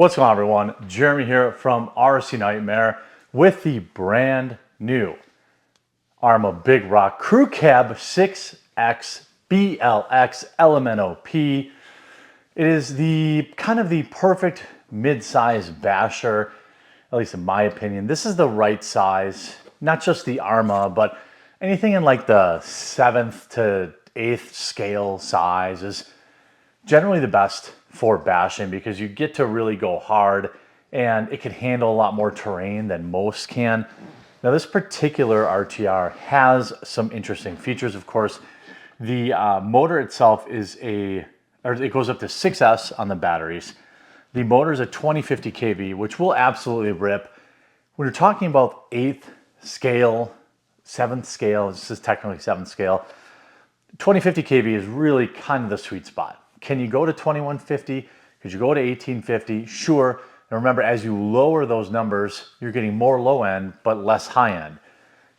What's going on, everyone? Jeremy here from RC Nightmare with the brand new Arrma Big Rock Crew Cab 6X BLX LMNOP. It is the kind of the perfect mid-size basher, at least in my opinion. This is the right size, not just the Arrma, but anything in like the 7th to 8th scale size is generally the best for bashing because you get to really go hard and it can handle a lot more terrain than most can. Now this particular RTR has some interesting features, of course. The motor itself is it goes up to 6S on the batteries. The motor is a 2050 kV, which will absolutely rip. When you're talking about 8th scale, 7th scale, this is technically 7th scale, 2050 kV is really kind of the sweet spot. Can you go to 2150? Could you go to 1850? Sure. And remember, as you lower those numbers, you're getting more low end, but less high end.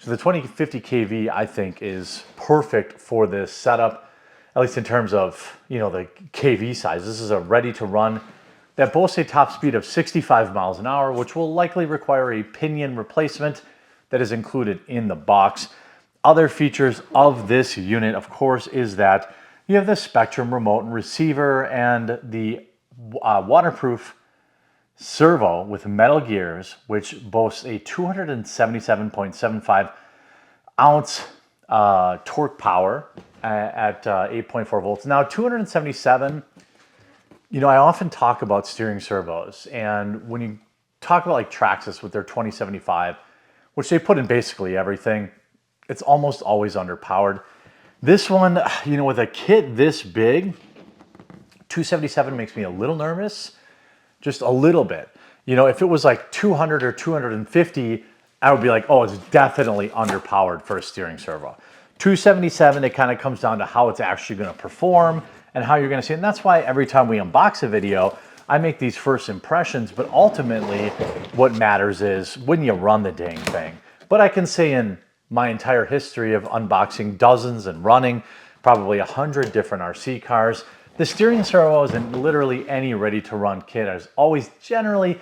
So the 2050 kV, I think, is perfect for this setup, at least in terms of, the kV size. This is a ready to run that boasts a top speed of 65 miles an hour, which will likely require a pinion replacement that is included in the box. Other features of this unit, of course, is that you have the Spectrum remote and receiver and the waterproof servo with metal gears, which boasts a 277.75 ounce torque power at 8.4 volts. Now 277, I often talk about steering servos, and when you talk about like Traxxas with their 2075, which they put in basically everything, it's almost always underpowered. This one, with a kit this big, 277 makes me a little nervous, just a little bit. If it was like 200 or 250, I would be like, oh, it's definitely underpowered for a steering servo. 277, it kind of comes down to how it's actually going to perform and how you're going to see it. And that's why every time we unbox a video, I make these first impressions, but ultimately what matters is when you run the dang thing. But I can say in my entire history of unboxing dozens and running probably 100 different RC cars, the steering servos in literally any ready-to-run kit is always generally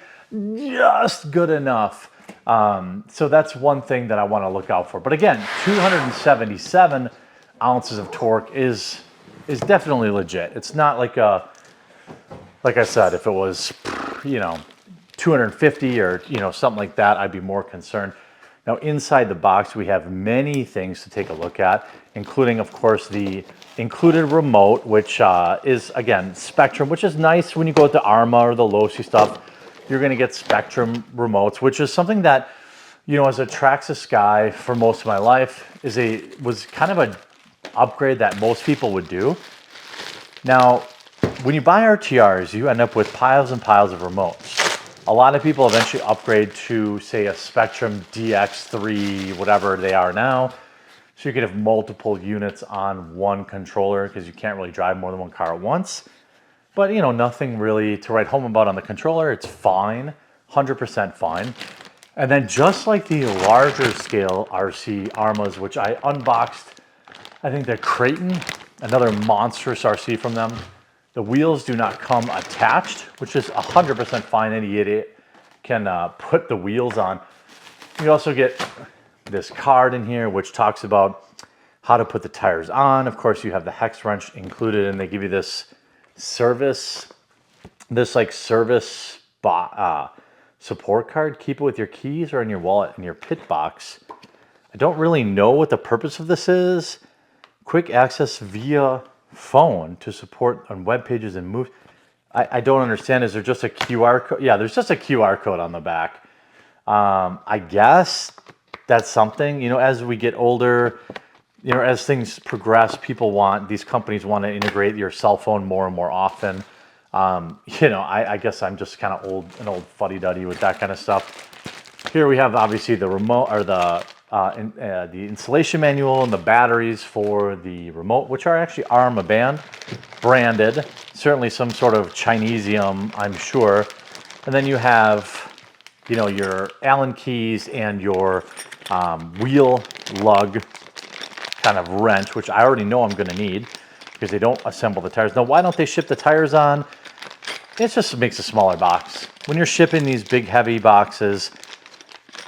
just good enough. So that's one thing that I want to look out for. But again, 277 ounces of torque is definitely legit. It's not like I said, if it was 250 or something like that, I'd be more concerned. Now inside the box, we have many things to take a look at, including, of course, the included remote, which is, again, Spectrum, which is nice when you go with the Arrma or the Losi stuff. You're going to get Spectrum remotes, which is something that, as a Traxxas guy for most of my life, was kind of an upgrade that most people would do. Now, when you buy RTRs, you end up with piles and piles of remotes. A lot of people eventually upgrade to, say, a Spectrum DX3, whatever they are now. So you could have multiple units on one controller because you can't really drive more than one car at once. But, nothing really to write home about on the controller. It's fine, 100% fine. And then just like the larger scale RC Arrmas, which I unboxed, I think the Creighton, another monstrous RC from them. The wheels do not come attached, which is 100% fine. Any idiot can put the wheels on. You also get this card in here, which talks about how to put the tires on. Of course, you have the hex wrench included, and they give you this service support card. Keep it with your keys or in your wallet in your pit box. I don't really know what the purpose of this is. Quick access via phone to support on web pages and move. I don't understand. Is there just a QR code? Yeah, there's just a QR code on the back. I guess that's something, as we get older, as things progress, these companies want to integrate your cell phone more and more often. I guess I'm just kind of an old fuddy-duddy with that kind of stuff. Here we have obviously the remote, or the installation manual and the batteries for the remote, which are actually Arrma branded, certainly some sort of Chinesium, I'm sure. And then you have, your Allen keys and your wheel lug kind of wrench, which I already know I'm going to need because they don't assemble the tires. Now, why don't they ship the tires on? it just makes a smaller box. When you're shipping these big, heavy boxes,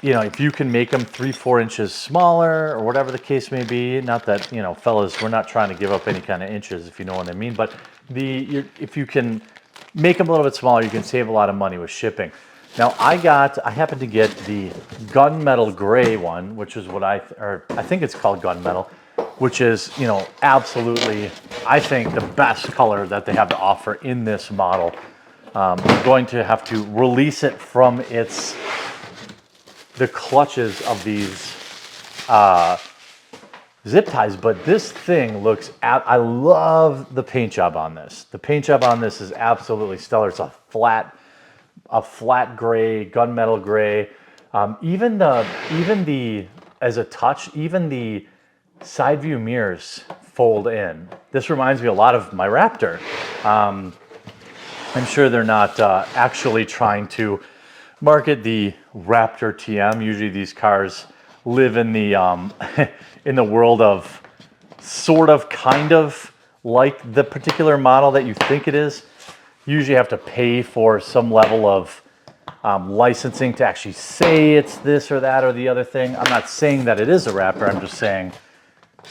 you know, if you can make them 3-4 inches smaller or whatever the case may be, not that, you know, fellas, we're not trying to give up any kind of inches, if you know what I mean, but if you can make them a little bit smaller, you can save a lot of money with shipping. Now I happened to get the gunmetal gray one, which is what I think it's called gunmetal, which is, you know, absolutely, I think, the best color that they have to offer in this model. I'm going to have to release it from the clutches of these zip ties, but this thing looks, I love the paint job on this. The paint job on this is absolutely stellar. It's a flat gray, gunmetal gray. Even as a touch, even the side view mirrors fold in. This reminds me a lot of my Raptor. I'm sure they're not actually trying to market the Raptor TM. Usually these cars live in the in the world of sort of, kind of like the particular model that you think it is. You usually have to pay for some level of licensing to actually say it's this or that or the other thing. I'm not saying that it is a Raptor. I'm just saying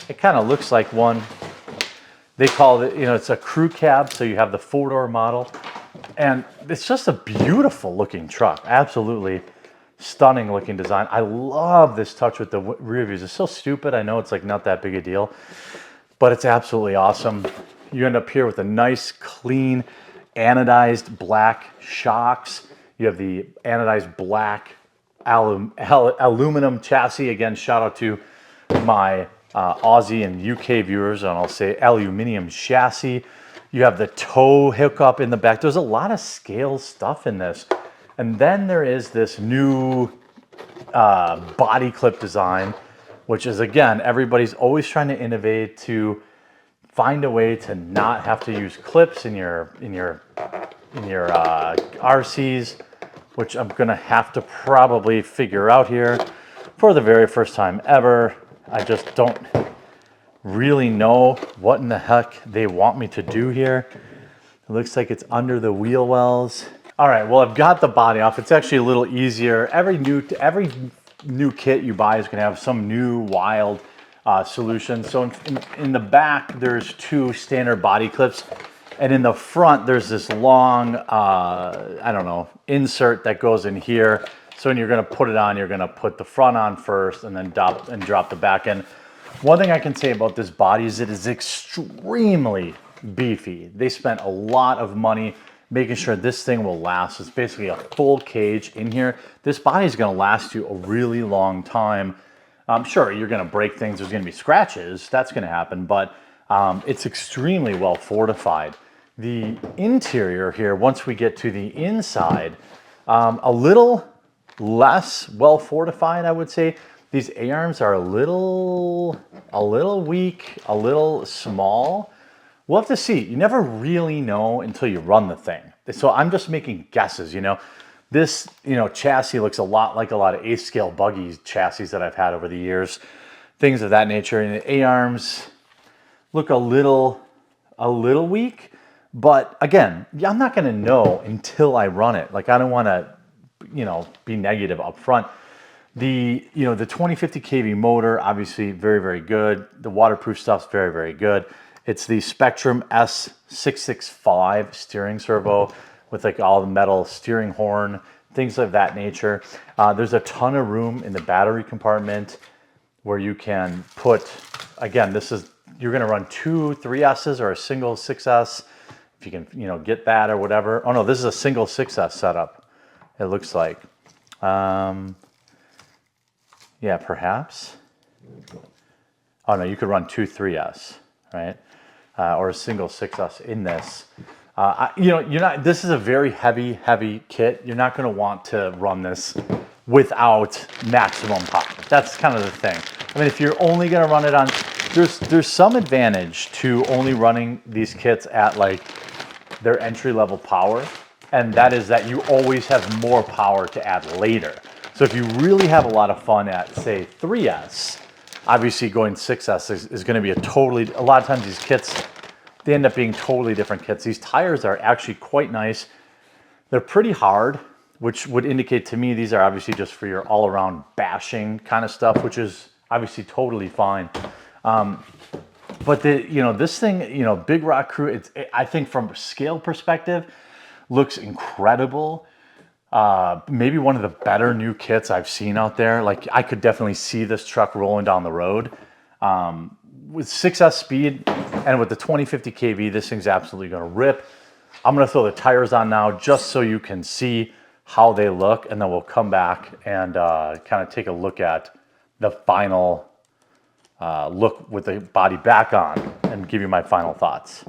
it kind of looks like one. They call it, you know, it's a crew cab, so you have the 4-door model. And it's just a beautiful looking truck. Absolutely stunning looking design. I love this touch with the rear views. It's so stupid. I know it's like not that big a deal, but it's absolutely awesome. You end up here with a nice, clean, anodized black shocks. You have the anodized black aluminum chassis. Again, shout out to my Aussie and UK viewers, and I'll say aluminum chassis. You have the tow hookup in the back. There's a lot of scale stuff in this. And then there is this new body clip design, which is, again, everybody's always trying to innovate to find a way to not have to use clips in your RCs, which I'm gonna have to probably figure out here for the very first time ever. I just don't really know what in the heck they want me to do here. It looks like it's under the wheel wells. All right, well, I've got the body off. It's actually a little easier. Every new kit you buy is gonna have some new wild solution. So in the back, there's 2 standard body clips. And in the front, there's this long, I don't know, insert that goes in here. So when you're gonna put it on, you're gonna put the front on first and then drop the back in. One thing I can say about this body is it is extremely beefy. They spent a lot of money making sure this thing will last. It's basically a full cage in here. This body is gonna last you a really long time. Sure, you're gonna break things. There's gonna be scratches. That's gonna happen, but it's extremely well fortified. The interior here, once we get to the inside, a little less well fortified, I would say. These A-arms are a little weak, a little small. We'll have to see. You never really know until you run the thing. So I'm just making guesses, you know. This, you know, chassis looks a lot like a lot of 8th scale buggy chassis that I've had over the years. Things of that nature. And the A-arms look a little weak. But again, I'm not gonna know until I run it. Like, I don't wanna, you know, be negative up front. The 2050 kV motor, obviously very, very good. The waterproof stuff's very, very good. It's the Spectrum S665 steering servo with like all the metal steering horn, things of that nature. There's a ton of room in the battery compartment where you can put, again, you're gonna run 2 3S's or a single 6S, if you can, you know, get that or whatever. Oh no, this is a single 6S setup, it looks like. Yeah, perhaps. Oh no, you could run 2 3S, right? Or a single 6S in this. This is a very heavy kit. You're not gonna want to run this without maximum power. That's kind of the thing. I mean, if you're only gonna run it on, there's some advantage to only running these kits at like their entry-level power, and that is that you always have more power to add later. So if you really have a lot of fun at, say, 3S, obviously going 6S is going to be a lot of times these kits, they end up being totally different kits. These tires are actually quite nice. They're pretty hard, which would indicate to me these are obviously just for your all-around bashing kind of stuff, which is obviously totally fine. But this thing, Big Rock Crew, I think from a scale perspective, looks incredible. Maybe one of the better new kits I've seen out there. Like, I could definitely see this truck rolling down the road. With 6S speed and with the 2050 kV, this thing's absolutely going to rip. I'm going to throw the tires on now just so you can see how they look, and then we'll come back and kind of take a look at the final look with the body back on and give you my final thoughts.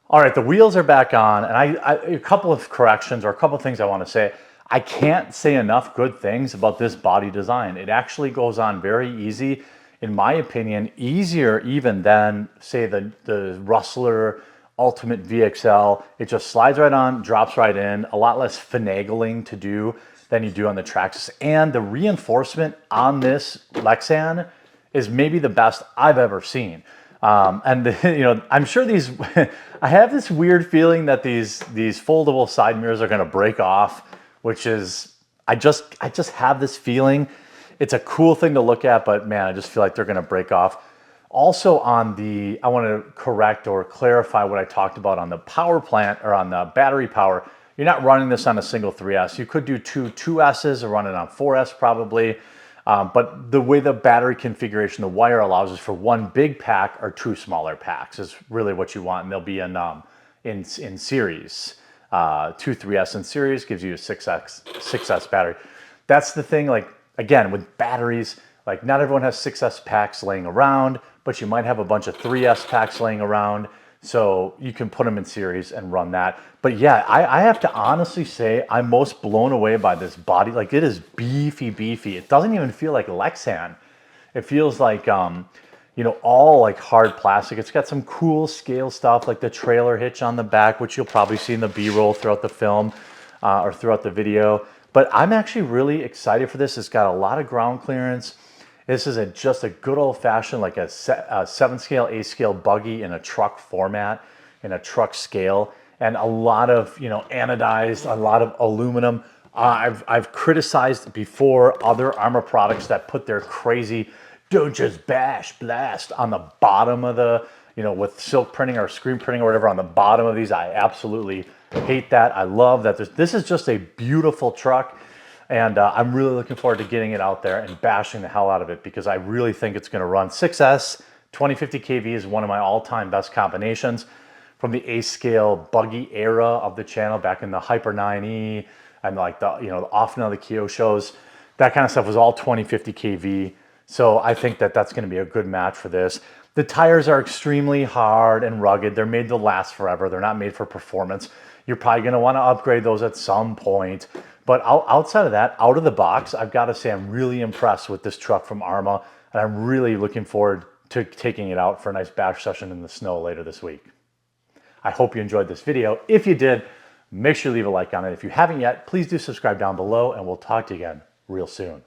All right, the wheels are back on, and a couple of corrections or a couple of things I want to say. I can't say enough good things about this body design. It actually goes on very easy, in my opinion, easier even than, say, the Rustler Ultimate VXL. It just slides right on, drops right in, a lot less finagling to do than you do on the Traxxas. And the reinforcement on this Lexan is maybe the best I've ever seen. I'm sure these, I have this weird feeling that these foldable side mirrors are gonna break off, which is, I just have this feeling. It's a cool thing to look at, but man, I just feel like they're gonna break off. Also I wanna correct or clarify what I talked about on the power plant or on the battery power. You're not running this on a single 3S. You could do two 2Ss or run it on 4S probably. But the way the battery configuration, the wire allows is for one big pack or two smaller packs is really what you want. And they'll be in series. Two 3S in series gives you a 6S battery. That's the thing, like, again, with batteries, like not everyone has 6S packs laying around, but you might have a bunch of 3S packs laying around. So you can put them in series and run that. But yeah, I have to honestly say I'm most blown away by this body. Like, it is beefy. It doesn't even feel like Lexan. It feels like, all like hard plastic. It's got some cool scale stuff like the trailer hitch on the back, which you'll probably see in the B-roll throughout the film or throughout the video. But I'm actually really excited for this. It's got a lot of ground clearance. This is just a good old fashioned, like a 7 scale, 8 scale buggy in a truck format, in a truck scale, and a lot of, anodized, a lot of aluminum. I've criticized before other Arrma products that put their crazy, don't just bash, blast on the bottom of the, with silk printing or screen printing or whatever on the bottom of these. I absolutely hate that. I love that this is just a beautiful truck. And I'm really looking forward to getting it out there and bashing the hell out of it because I really think it's going to run 6S. 2050 kV is one of my all-time best combinations from the A-scale buggy era of the channel back in the Hyper 9E and like the often on the Kyo shows. That kind of stuff was all 2050 kV. So I think that's going to be a good match for this. The tires are extremely hard and rugged. They're made to last forever. They're not made for performance. You're probably going to want to upgrade those at some point. But outside of that, out of the box, I've got to say I'm really impressed with this truck from Arrma, and I'm really looking forward to taking it out for a nice bash session in the snow later this week. I hope you enjoyed this video. If you did, make sure you leave a like on it. If you haven't yet, please do subscribe down below, and we'll talk to you again real soon.